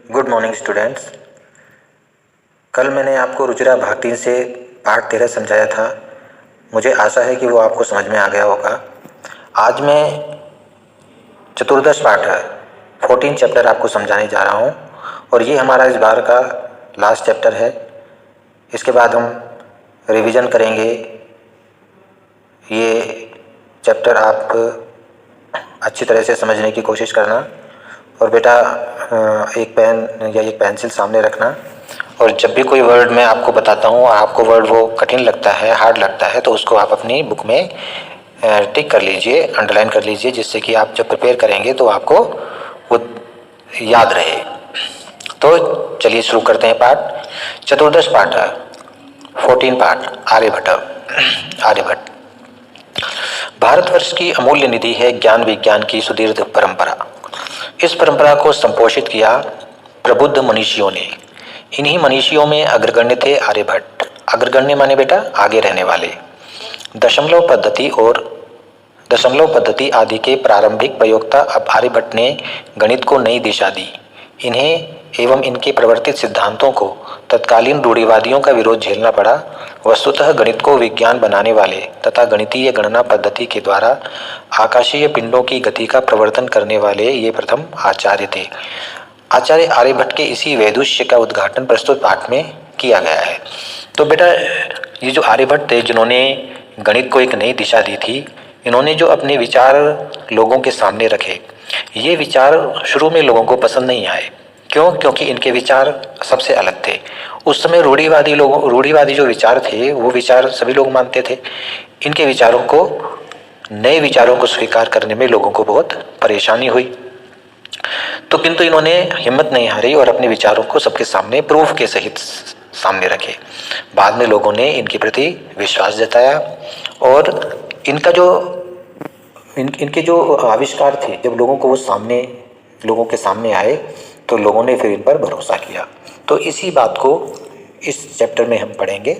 Good morning students. कल मैंने आपको रुचिरा भाग 3 से पाठ 13 समझाया था। मुझे आशा है कि वो आपको समझ में आ गया होगा। आज मैं चतुर्दश पाठ 14 चैप्टर आपको समझाने जा रहा हूँ और ये हमारा इस बार का लास्ट चैप्टर है। इसके बाद हम रिवीजन करेंगे। ये चैप्टर आप अच्छी तरह से समझने की कोशिश करना और बेटा एक पेन या एक पेंसिल सामने रखना। और जब भी कोई वर्ड मैं आपको बताता हूँ और आपको वर्ड वो कठिन लगता है, हार्ड लगता है, तो उसको आप अपनी बुक में टिक कर लीजिए, अंडरलाइन कर लीजिए, जिससे कि आप जब प्रिपेयर करेंगे तो आपको वो याद रहे। तो चलिए शुरू करते हैं पाठ। चतुर्दश पाठ 14 पाठ आर्यभट्ट। भारतवर्ष की अमूल्य निधि है ज्ञान विज्ञान की सुदीर्घ परंपरा। इस परंपरा को संपोषित किया प्रबुद्ध मनीषियों ने। इन्हीं मनीषियों में अग्रगण्य थे आर्यभट्ट। अग्रगण्य माने बेटा आगे रहने वाले। दशमलव पद्धति आदि के प्रारंभिक प्रयोक्ता अब आर्यभट्ट ने गणित को नई दिशा दी। इन्हें एवं इनके प्रवर्तित सिद्धांतों को तत्कालीन रूढ़िवादियों का विरोध झेलना पड़ा। वस्तुतः गणित को विज्ञान बनाने वाले तथा गणितीय गणना पद्धति के द्वारा आकाशीय पिंडों की गति का प्रवर्तन करने वाले ये प्रथम आचार्य थे। आचार्य आर्यभट्ट के इसी वैदुष्य का उद्घाटन प्रस्तुत पाठ में किया गया है। तो बेटा ये जो आर्यभट्ट थे जिन्होंने गणित को एक नई दिशा दी थी, इन्होंने जो अपने विचार लोगों के सामने रखे, ये विचार शुरू में लोगों को पसंद नहीं आए। क्यों? क्योंकि इनके विचार सबसे अलग थे। उस समय रूढ़िवादी जो विचार थे वो विचार सभी लोग मानते थे। इनके विचारों को, नए विचारों को स्वीकार करने में लोगों को बहुत परेशानी हुई। तो किंतु इन्होंने हिम्मत नहीं हारी और अपने विचारों को सबके सामने प्रूफ के सहित सामने रखे। बाद में लोगों ने इनके प्रति विश्वास जताया और इनके जो आविष्कार थे, जब लोगों के सामने आए तो लोगों ने फिर इन पर भरोसा किया। तो इसी बात को इस चैप्टर में हम पढ़ेंगे।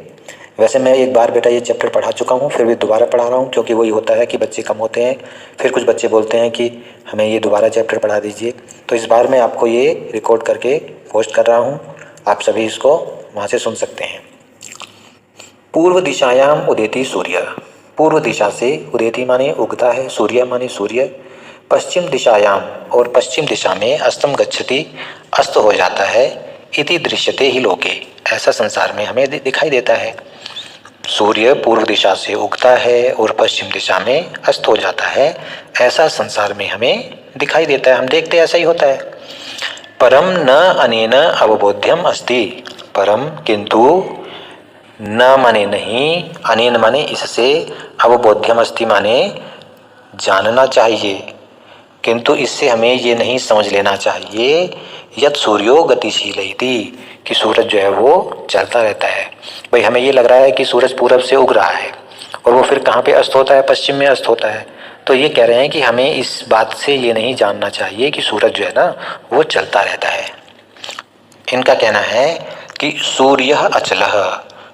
वैसे मैं एक बार बेटा ये चैप्टर पढ़ा चुका हूँ, फिर भी दोबारा पढ़ा रहा हूँ, क्योंकि वही होता है कि बच्चे कम होते हैं, फिर कुछ बच्चे बोलते हैं कि हमें ये दोबारा चैप्टर पढ़ा दीजिए। तो इस बार मैं आपको ये रिकॉर्ड करके पोस्ट कर रहा हूँ, आप सभी इसको वहाँ से सुन सकते हैं। पूर्व दिशायाम उदेति सूर्य। पूर्व दिशा से उदेति माने उगता है, सूर्य माने सूर्य। पश्चिम दिशायाम, और पश्चिम दिशा में अस्तम गच्छति, अस्त हो जाता है। इति दृश्यते ही लोके, ऐसा संसार में हमें दिखाई देता है। सूर्य पूर्व दिशा से उगता है और पश्चिम दिशा में अस्त हो जाता है, ऐसा संसार में हमें दिखाई देता है। हम देखते ऐसा ही होता है। परम न अनेन अवबोध्यम अस्ति। परम किंतु, न माने नहीं, अनेन माने इससे, अवबोध्यम अस्ति माने जानना चाहिए, किंतु इससे हमें ये नहीं समझ लेना चाहिए यत सूर्यो गतिशील इति, कि सूरज जो है वो चलता रहता है। भाई हमें ये लग रहा है कि सूरज पूरब से उग रहा है और वो फिर कहाँ पे अस्त होता है? पश्चिम में अस्त होता है। तो ये कह रहे हैं कि हमें इस बात से ये नहीं जानना चाहिए कि सूरज जो है ना वो चलता रहता है। इनका कहना है कि सूर्य अचलः,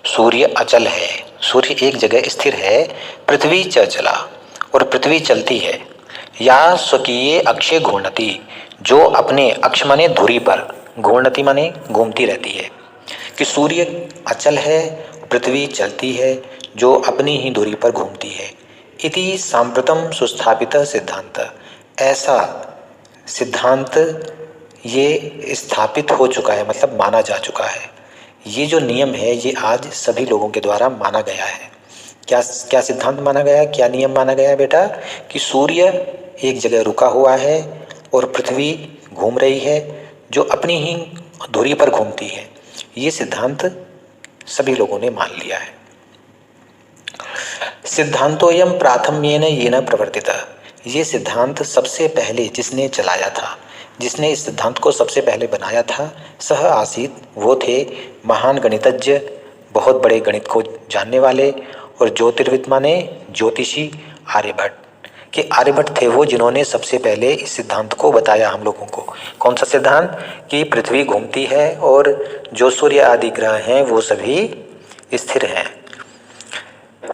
सूर्य अचल है, सूर्य एक जगह स्थिर है। पृथ्वी चला, और पृथ्वी चलती है। या स्वकीय अक्षे घूर्णति, जो अपने अक्ष माने धुरी पर, घूर्णति माने घूमती रहती है। कि सूर्य अचल है, पृथ्वी चलती है, जो अपनी ही धुरी पर घूमती है। इति सांप्रतम सुस्थापित सिद्धांत, ऐसा सिद्धांत ये स्थापित हो चुका है, मतलब माना जा चुका है। ये जो नियम है ये आज सभी लोगों के द्वारा माना गया है। क्या क्या सिद्धांत माना गया, क्या नियम माना गया है बेटा? कि सूर्य एक जगह रुका हुआ है और पृथ्वी घूम रही है, जो अपनी ही धुरी पर घूमती है। ये सिद्धांत सभी लोगों ने मान लिया है। सिद्धांतोयम प्राथम्येन येन प्रवर्तितः, ये सिद्धांत सबसे पहले जिसने चलाया था, जिसने इस सिद्धांत को सबसे पहले बनाया था, सह आसीत, वो थे महान गणितज्ञ, बहुत बड़े गणित को जानने वाले और ज्योतिर्विद माने ज्योतिषी आर्यभट्ट। कि आर्यभट्ट थे वो जिन्होंने सबसे पहले इस सिद्धांत को बताया हम लोगों को। कौन सा सिद्धांत? कि पृथ्वी घूमती है और जो सूर्य आदि ग्रह हैं वो सभी स्थिर हैं।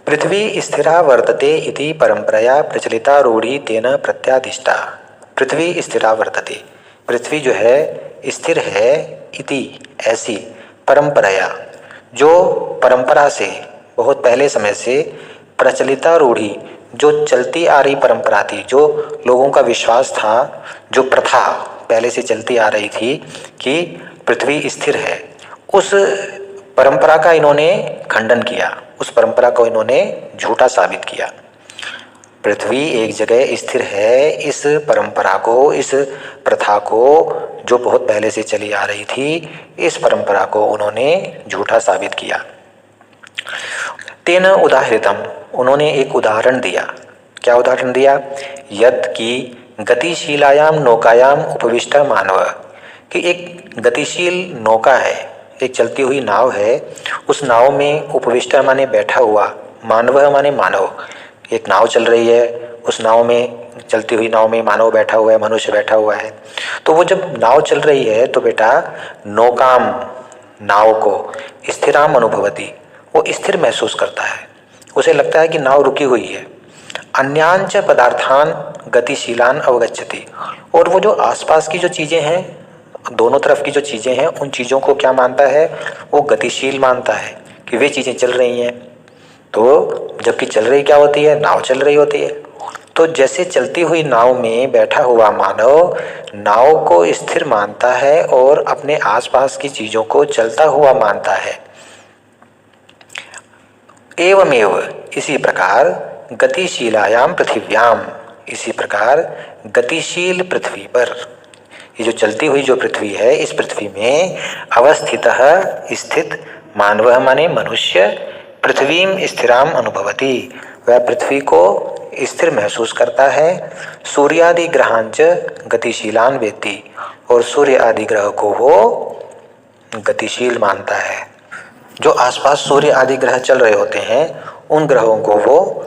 पृथ्वी स्थिरा वर्तते इति परंपराया प्रचलिता रूढ़ी तेन प्रत्यादिष्टा। पृथ्वी स्थिरा वर्तते, पृथ्वी जो है स्थिर है इति ऐसी परंपराया, जो परंपरा से बहुत पहले समय से प्रचलिता रूढ़ी, जो चलती आ रही परंपरा थी, जो लोगों का विश्वास था, जो प्रथा पहले से चलती आ रही थी कि पृथ्वी स्थिर है, उस परंपरा का इन्होंने खंडन किया, उस परंपरा को इन्होंने झूठा साबित किया। पृथ्वी एक जगह स्थिर है, इस परंपरा को, इस प्रथा को, जो बहुत पहले से चली आ रही थी, इस परंपरा को उन्होंने झूठा साबित किया। तेन उदाहृतम, उन्होंने एक उदाहरण दिया। क्या उदाहरण दिया? यत् की गतिशीलायाम नौकायाम उपविष्ट मानव, कि एक गतिशील नौका है, एक चलती हुई नाव है, उस नाव में उपविष्ट माने बैठा हुआ, मानव माने मानव, एक नाव चल रही है, उस नाव में, चलती हुई नाव में मानव बैठा हुआ है, मनुष्य बैठा हुआ है। तो वो जब नाव चल रही है तो बेटा नौकाम, नाव को, स्थिराम अनुभवती, वो स्थिर महसूस करता है, उसे लगता है कि नाव रुकी हुई है। अन्यांच पदार्थान गतिशीलान अवगच्छति, और वो जो आसपास की जो चीज़ें हैं, दोनों तरफ की जो चीज़ें हैं, उन चीज़ों को क्या मानता है? वो गतिशील मानता है कि वे चीज़ें चल रही हैं। तो जबकि चल रही क्या होती है? नाव चल रही होती है। तो जैसे चलती हुई नाव में बैठा हुआ मानव नाव को स्थिर मानता है और अपने आसपास की चीज़ों को चलता हुआ मानता है, एवमेव इसी प्रकार गतिशीलायाम पृथिव्याम, इसी प्रकार गतिशील पृथ्वी पर, ये जो चलती हुई जो पृथ्वी है, इस पृथ्वी में अवस्थितः स्थित मानव माने मनुष्य पृथ्वीम स्थिराम अनुभवति, वह पृथ्वी को स्थिर महसूस करता है। सूर्यादि ग्रहांच गतिशीलान वेत्ति, और सूर्य आदि ग्रह को वो गतिशील मानता है। जो आसपास सूर्य आदि ग्रह चल रहे होते हैं, उन ग्रहों को वो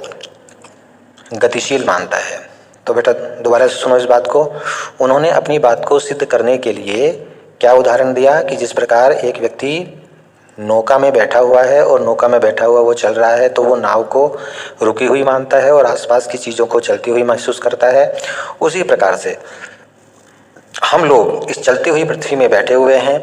गतिशील मानता है। तो बेटा दोबारा से सुनो इस बात को। उन्होंने अपनी बात को सिद्ध करने के लिए क्या उदाहरण दिया कि जिस प्रकार एक व्यक्ति नौका में बैठा हुआ है और नौका में बैठा हुआ वो चल रहा है, तो वो नाव को रुकी हुई मानता है और आसपास की चीज़ों को चलती हुई महसूस करता है। उसी प्रकार से हम लोग इस चलती हुई पृथ्वी में बैठे हुए हैं,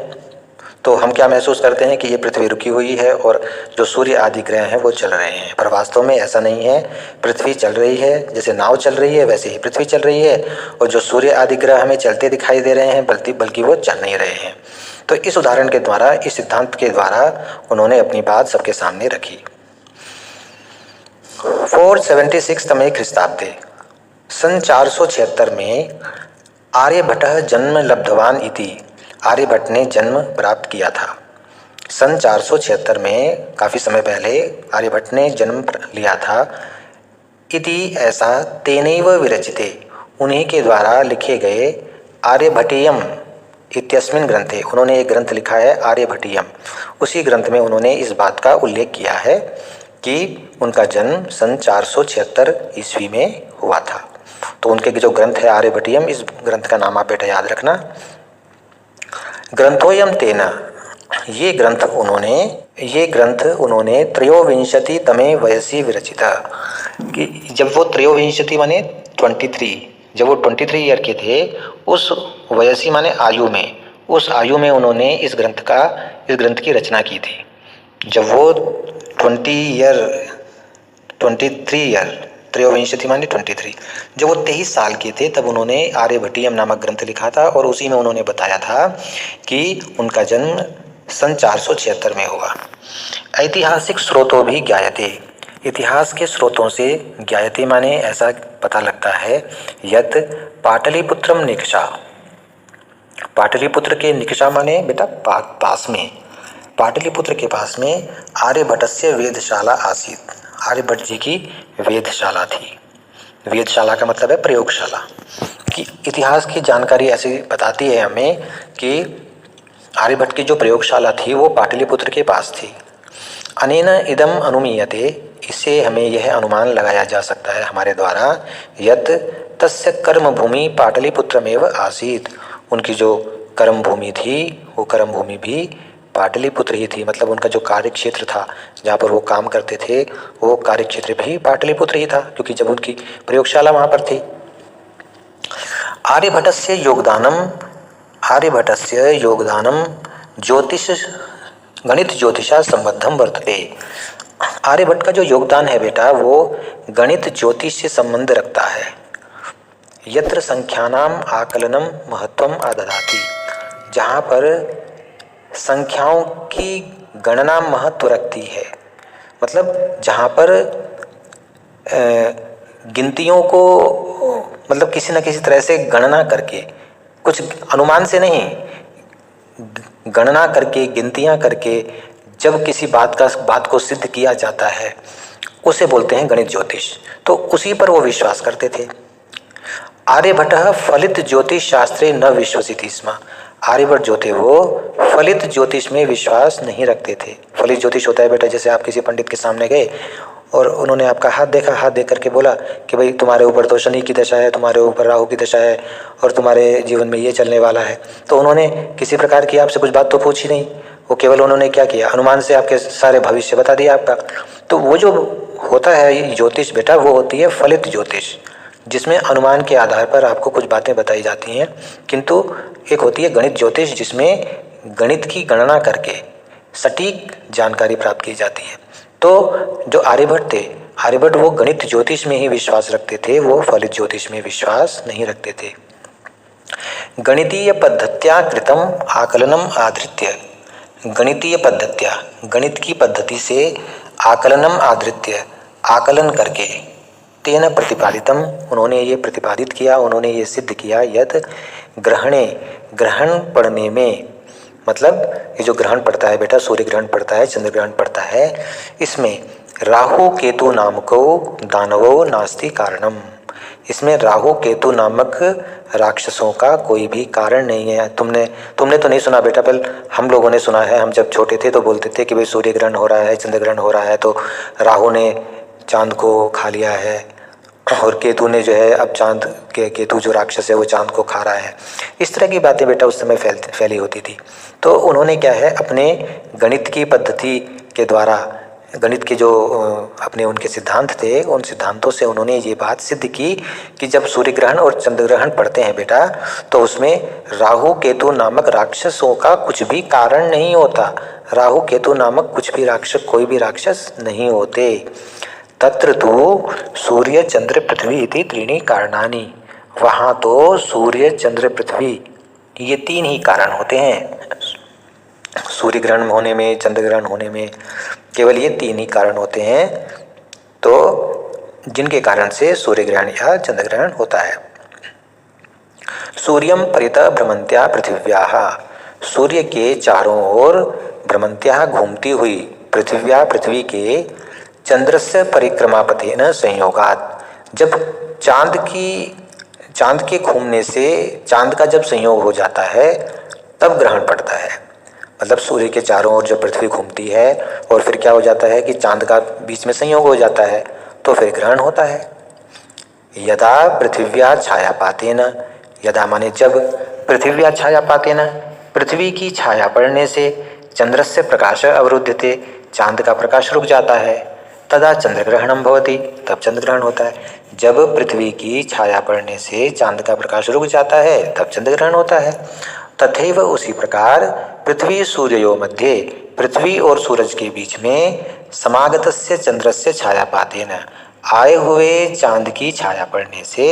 तो हम क्या महसूस करते हैं कि ये पृथ्वी रुकी हुई है और जो सूर्य आदि ग्रह हैं वो चल रहे हैं, पर वास्तव में ऐसा नहीं है। पृथ्वी चल रही है, जैसे नाव चल रही है वैसे ही पृथ्वी चल रही है, और जो सूर्य आदि ग्रह हमें चलते दिखाई दे रहे हैं बल्कि वो चल नहीं रहे हैं। तो इस उदाहरण के द्वारा, इस सिद्धांत के द्वारा उन्होंने अपनी बात सबके सामने रखी। 476 तमे ख्रीस्ताब्दे, सन 476 में आर्यभट्टः जन्म लब्धवान इति, आर्यभट्ट ने जन्म प्राप्त किया था। सन 476 में, काफ़ी समय पहले आर्यभट्ट ने जन्म लिया था। इति ऐसा, तेनैव विरचिते, उन्हीं के द्वारा लिखे गए, आर्यभट्टीयम इत्यस्मिन् ग्रंथे, उन्होंने एक ग्रंथ लिखा है आर्यभट्टीयम, उसी ग्रंथ में उन्होंने इस बात का उल्लेख किया है कि उनका जन्म सन 476 ईस्वी में हुआ था। तो उनके जो ग्रंथ है आर्यभट्टीयम, इस ग्रंथ का नाम आप बेटा याद रखना। ग्रंथोयम तेना, ये ग्रंथ उन्होंने त्रयोविंशति तमे वयसी विरचिता, कि जब वो त्रयोविंशति माने 23, जब वो 23 ईयर के थे, उस वयसी माने आयु में, उस आयु में उन्होंने इस ग्रंथ की रचना की थी। जब वो 23 ईयर, त्रयोविंशति माने 23, जब वो 23 साल के थे तब उन्होंने आर्यभट्टीयम नामक ग्रंथ लिखा था, और उसी में उन्होंने बताया था कि उनका जन्म सन 476 में हुआ। ऐतिहासिक स्रोतों भी ज्ञायते, इतिहास के स्रोतों से ज्ञायते माने ऐसा पता लगता है, यत् पाटलिपुत्रम निकषा, पाटलिपुत्र के निकषा माने बेटा पास में, पाटलिपुत्र के पास में आर्यभट्टस्य वेधशाला आसीत, आर्यभट्ट जी की वेधशाला थी। वेधशाला का मतलब है प्रयोगशाला। कि इतिहास की जानकारी ऐसी बताती है हमें कि आर्यभट्ट की जो प्रयोगशाला थी वो पाटलिपुत्र के पास थी। अनेन इदम अनुमीयते, इससे हमें यह अनुमान लगाया जा सकता है हमारे द्वारा, यत् तस्य कर्म भूमि पाटलिपुत्रमेव आसीत, उनकी जो कर्म भूमि थी वो कर्म भूमि भी पाटलिपुत्र ही थी। मतलब उनका जो कार्य क्षेत्र था, जहाँ पर वो काम करते थे, वो कार्य क्षेत्र भी पाटलिपुत्र ही था, क्योंकि जब उनकी प्रयोगशाला वहाँ पर थी। आर्यभट्टस्य योगदानम आर्यभट्टस्य योगदानं ज्योतिष गणित ज्योतिषा संबद्धम वर्तते। आर्यभट्ट का जो योगदान है बेटा वो गणित ज्योतिष से संबंध रखता है। यत्र संख्यानाम आकलनम महत्वम आदधाति, जहाँ पर संख्याओं की गणना महत्व रखती है, मतलब जहाँ पर गिनतियों को मतलब किसी न किसी तरह से गणना करके, कुछ अनुमान से नहीं, गणना करके गिनतियाँ करके जब किसी बात को सिद्ध किया जाता है उसे बोलते हैं गणित ज्योतिष। तो उसी पर वो विश्वास करते थे। आर्यभट्ट फलित ज्योतिष शास्त्रे न विश्वसिति स्म। आर्यभट्ट जो थे वो फलित ज्योतिष में विश्वास नहीं रखते थे। फलित ज्योतिष होता है बेटा, जैसे आप किसी पंडित के सामने गए और उन्होंने आपका हाथ देखा, हाथ देख करके बोला कि भाई तुम्हारे ऊपर तो शनि की दशा है, तुम्हारे ऊपर राहु की दशा है और तुम्हारे जीवन में ये चलने वाला है। तो उन्होंने किसी प्रकार की आपसे कुछ बात तो पूछी नहीं, वो केवल उन्होंने क्या किया, अनुमान से आपके सारे भविष्य बता दिया आपका। तो वो जो होता है ज्योतिष बेटा, वो होती है फलित ज्योतिष, जिसमें अनुमान के आधार पर आपको कुछ बातें बताई जाती हैं। किंतु एक होती है गणित ज्योतिष, जिसमें गणित की गणना करके सटीक जानकारी प्राप्त की जाती है। तो जो आर्यभट्ट थे, आर्यभट्ट वो गणित ज्योतिष में ही विश्वास रखते थे, वो फलित ज्योतिष में विश्वास नहीं रखते थे। गणितीय पद्धत्या कृतम आकलनम आधृत्य, गणितीय पद्धत्या, गणित की पद्धति से आकलनम आधृत्य, आकलन करके, तेन प्रतिपादितम, उन्होंने ये प्रतिपादित किया, उन्होंने ये सिद्ध किया, यद ग्रहणे, ग्रहण पड़ने में, मतलब ये जो ग्रहण पड़ता है बेटा, सूर्य ग्रहण पड़ता है, चंद्र ग्रहण पड़ता है, इसमें राहु केतु नामको दानवो नास्ति कारणम, इसमें राहु केतु नामक राक्षसों का कोई भी कारण नहीं है। तुमने तो नहीं सुना बेटा, पर हम लोगों ने सुना है। हम जब छोटे थे तो बोलते थे कि भाई सूर्य ग्रहण हो रहा है, चंद्र ग्रहण हो रहा है तो राहु ने चांद को खा लिया है और केतु ने जो है, अब चांद के केतु जो राक्षस है वो चांद को खा रहा है। इस तरह की बातें बेटा उस समय फैली होती थी। तो उन्होंने क्या है, अपने गणित की पद्धति के द्वारा, गणित के जो अपने उनके सिद्धांत थे, उन सिद्धांतों से उन्होंने ये बात सिद्ध की कि जब सूर्य ग्रहण और चंद्र ग्रहण पड़ते हैं बेटा, तो उसमें राहु केतु नामक राक्षसों का कुछ भी कारण नहीं होता। राहु केतु नामक कुछ भी राक्षस, कोई भी राक्षस नहीं होते। तत्र तो सूर्य चंद्र पृथ्वी इति त्रीणि कारणानि, वहाँ तो सूर्य चंद्र पृथ्वी ये तीन ही कारण होते हैं। सूर्य ग्रहण होने में, चंद्र ग्रहण होने में केवल ये तीन ही कारण होते हैं, तो जिनके कारण से सूर्य ग्रहण या चंद्र ग्रहण होता है। सूर्यम परितः भ्रमंत्या पृथिव्याः, सूर्य के चारों ओर भ्रमंत्या घूमती हुई पृथिव्या, पृथ्वी के चंद्रस्य परिक्रमापथेन संयोगात, जब चांद के घूमने से चांद का जब संयोग हो जाता है तब ग्रहण पड़ता है। मतलब सूर्य के चारों ओर जब पृथ्वी घूमती है और फिर क्या हो जाता है कि चांद का बीच में संयोग हो जाता है तो फिर ग्रहण होता है। यदा पृथिव्या छायापातेन, यदा माने जब, पृथिव्या छायापातेन, पृथ्वी की छाया पड़ने से, चंद्रस्य प्रकाश अवरुध्यते, चांद का प्रकाश रुक जाता है, तदा चंद्रग्रहणम भवति, तब चंद्र ग्रहण होता है। जब पृथ्वी की छाया पड़ने से चांद का प्रकाश रुक जाता है तब चंद्र ग्रहण होता है। तथैव उसी प्रकार पृथ्वी सूर्यों मध्ये, पृथ्वी और सूरज के बीच में समागतस्य चंद्रस्य छायापातेन, आए हुए चांद की छाया पड़ने से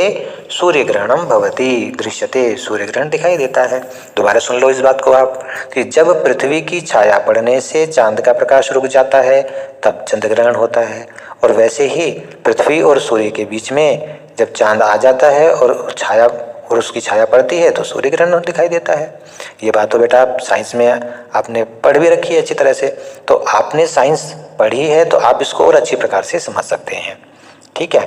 सूर्य ग्रहणम भवति, दृश्यते, सूर्य ग्रहण दिखाई देता है। दोबारा सुन लो इस बात को आप कि जब पृथ्वी की छाया पड़ने से चांद का प्रकाश रुक जाता है तब चंद्र ग्रहण होता है, और वैसे ही पृथ्वी और सूर्य के बीच में जब चांद आ जाता है और छाया और उसकी छाया पड़ती है तो सूर्य ग्रहण दिखाई देता है। ये बात तो बेटा आप साइंस में आपने पढ़ भी रखी है अच्छी तरह से, तो आपने साइंस पढ़ी है तो आप इसको और अच्छी प्रकार से समझ सकते हैं। ठीक है,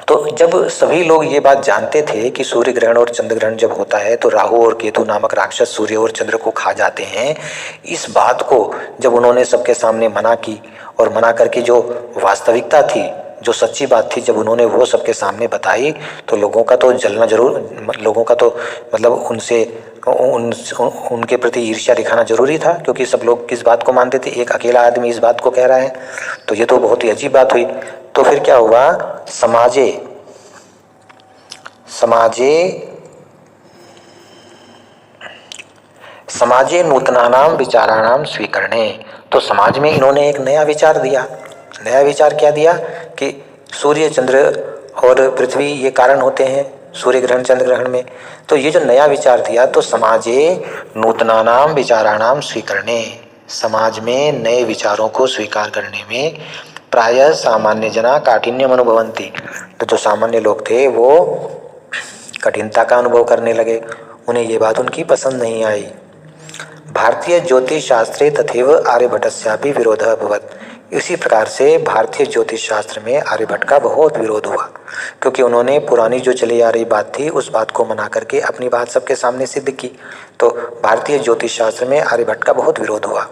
तो जब सभी लोग ये बात जानते थे कि सूर्य ग्रहण और चंद्र ग्रहण जब होता है तो राहु और केतु नामक राक्षस सूर्य और चंद्र को खा जाते हैं, इस बात को जब उन्होंने सबके सामने मना की और मना करके जो वास्तविकता थी, जो सच्ची बात थी, जब उन्होंने वो सबके सामने बताई तो लोगों का तो जलना जरूर, लोगों का तो मतलब उनके प्रति ईर्ष्या दिखाना जरूरी था, क्योंकि सब लोग किस बात को मानते थे, एक अकेला आदमी इस बात को कह रहा है, तो ये तो बहुत ही अजीब बात हुई। तो फिर क्या हुआ, समाजे समाजे नूतनानाम विचाराणाम स्वीकरणे। तो समाज में इन्होंने एक नया विचार दिया। नया विचार क्या दिया कि सूर्य चंद्र और पृथ्वी ये कारण होते हैं सूर्य ग्रहण चंद्र ग्रहण में। तो ये जो नया विचार दिया, तो समाजे नूतनानाम विचाराणाम स्वीकरणे, समाज में नए विचारों को स्वीकार करने में प्रायः सामान्य जना काठिन्यम अनुभवन्ति। तो जो सामान्य लोग थे वो कठिनता का अनुभव करने लगे, उन्हें ये बात उनकी पसंद नहीं आई। भारतीय ज्योतिष शास्त्रे तथैव आर्यभट्टस्यापि विरोधः अभवत्। इसी प्रकार से भारतीय ज्योतिष शास्त्र में आर्यभट्ट का बहुत विरोध हुआ, क्योंकि उन्होंने पुरानी जो चली आ रही बात थी उस बात को मना करके अपनी बात सबके सामने सिद्ध की। तो भारतीय ज्योतिष शास्त्र में आर्यभट्ट का बहुत विरोध हुआ।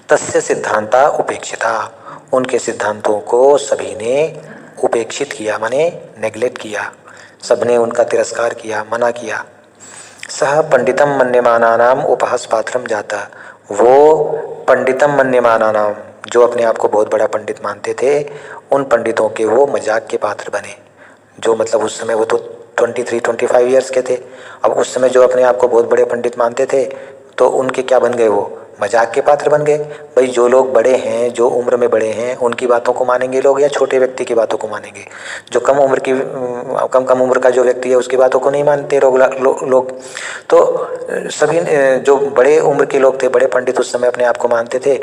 तस्य सिद्धांता उपेक्षिता, उनके सिद्धांतों को सभी ने उपेक्षित किया, माने नेग्लेक्ट किया, सबने उनका तिरस्कार किया, मना किया। सह पंडितम मन्यमानानाम उपहास पात्रम जाता, वो पंडितम मन्यमानानाम, जो अपने आप को बहुत बड़ा पंडित मानते थे, उन पंडितों के वो मजाक के पात्र बने। जो मतलब उस समय वो तो 23-25 ईयर्स के थे, अब उस समय जो अपने आप को बहुत बड़े पंडित मानते थे तो उनके क्या बन गए, वो मजाक के पात्र बन गए। भाई जो लोग बड़े हैं, जो उम्र में बड़े हैं, उनकी बातों को मानेंगे लोग या छोटे व्यक्ति की बातों को मानेंगे? जो कम कम उम्र का जो व्यक्ति है उसकी बातों को नहीं मानते लोग। तो सभी जो बड़े उम्र के लोग थे, बड़े पंडित उस समय अपने आप को मानते थे,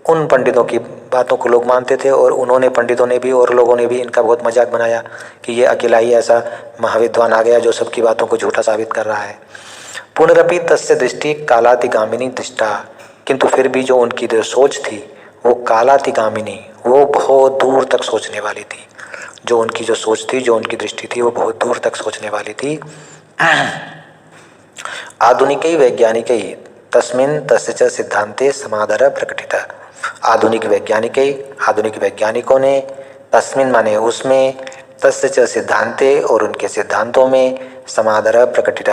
उन पंडितों की बातों को लोग मानते थे। और उन्होंने, पंडितों ने भी और लोगों ने भी इनका बहुत मजाक बनाया कि ये अकेला ही ऐसा महाविद्वान आ गया जो सबकी बातों को झूठा साबित कर रहा है। पुनरपि तस्य दृष्टि कालातिगामिनी दृष्टा, किंतु फिर भी जो उनकी जो सोच थी वो कालातिगामिनी, वो बहुत दूर तक सोचने वाली थी। जो उनकी जो सोच थी, जो उनकी दृष्टि थी, वो बहुत दूर तक सोचने वाली थी। आधुनिकै वैज्ञानिकै तस्मिन् तस्य च सिद्धांते समादर प्रकटित। आधुनिक वैज्ञानिकों ने तस्मिन् माने उसमें, तस्य च सिद्धांते और उनके सिद्धांतों में समादर प्रकटित,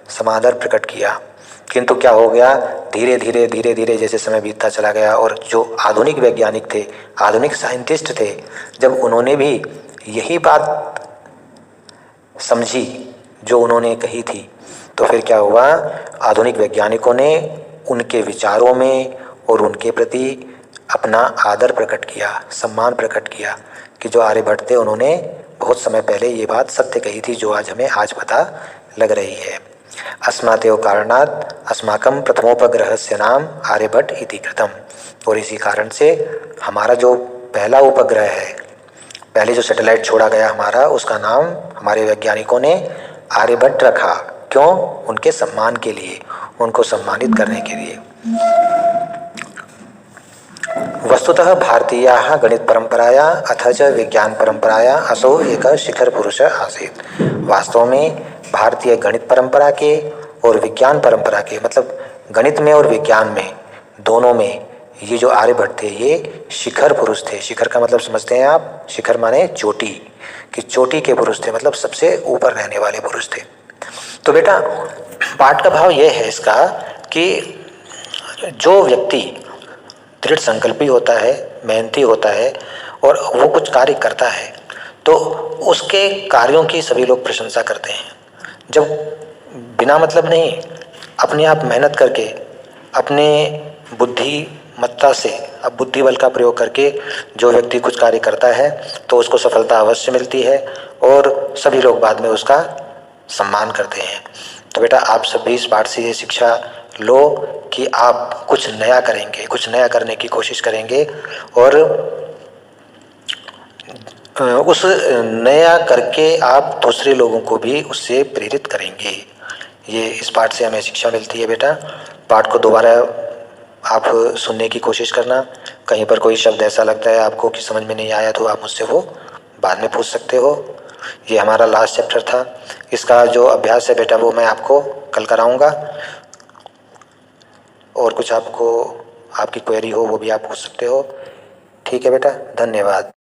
समादर प्रकट किया। किंतु क्या हो गया, धीरे धीरे जैसे समय बीतता चला गया और जो आधुनिक वैज्ञानिक थे, आधुनिक साइंटिस्ट थे, जब उन्होंने भी यही बात समझी जो उन्होंने कही थी, तो फिर क्या हुआ, आधुनिक वैज्ञानिकों ने उनके विचारों में और उनके प्रति अपना आदर प्रकट किया, सम्मान प्रकट किया कि जो आर्यभट्ट थे उन्होंने बहुत समय पहले ये बात सत्य कही थी जो आज हमें पता लग रही है। अस्मातेव कारणात् अस्माकं प्रथमोपग्रहस्य नाम आर्यभट्ट इति कृतम। और इसी कारण से हमारा जो पहला उपग्रह है, पहले जो सैटेलाइट छोड़ा गया हमारा, उसका नाम हमारे वैज्ञानिकों ने आर्यभट्ट रखा। क्यों? उनके सम्मान के लिए, उनको सम्मानित करने के लिए। वस्तुतः भारतीयाः गणित परंपराया अथ च विज्ञान परंपराया असौ एक शिखर पुरुष आसीत्। वास्तव में भारतीय गणित परंपरा के और विज्ञान परंपरा के, मतलब गणित में और विज्ञान में, दोनों में ये जो आर्यभट्ट थे ये शिखर पुरुष थे। शिखर का मतलब समझते हैं आप, शिखर माने चोटी, कि चोटी के पुरुष थे, मतलब सबसे ऊपर रहने वाले पुरुष थे। तो बेटा पाठ का भाव ये है इसका कि जो व्यक्ति दृढ़ संकल्पी होता है, मेहनती होता है और वो कुछ कार्य करता है, तो उसके कार्यों की सभी लोग प्रशंसा करते हैं। जब बिना मतलब नहीं, अपने आप मेहनत करके, अपने बुद्धिमत्ता से, अब बुद्धि बल का प्रयोग करके जो व्यक्ति कुछ कार्य करता है तो उसको सफलता अवश्य मिलती है और सभी लोग बाद में उसका सम्मान करते हैं। तो बेटा आप सभी इस पाठ से ये शिक्षा लो कि आप कुछ नया करेंगे, कुछ नया करने की कोशिश करेंगे और उस नया करके आप दूसरे लोगों को भी उससे प्रेरित करेंगे। ये इस पाठ से हमें शिक्षा मिलती है। बेटा पाठ को दोबारा आप सुनने की कोशिश करना। कहीं पर कोई शब्द ऐसा लगता है आपको कि समझ में नहीं आया तो आप मुझसे वो बाद में पूछ सकते हो। ये हमारा लास्ट चैप्टर था। इसका जो अभ्यास है बेटा वो मैं आपको कल कराऊंगा, और कुछ आपको आपकी क्वेरी हो वो भी आप पूछ सकते हो। ठीक है बेटा, धन्यवाद।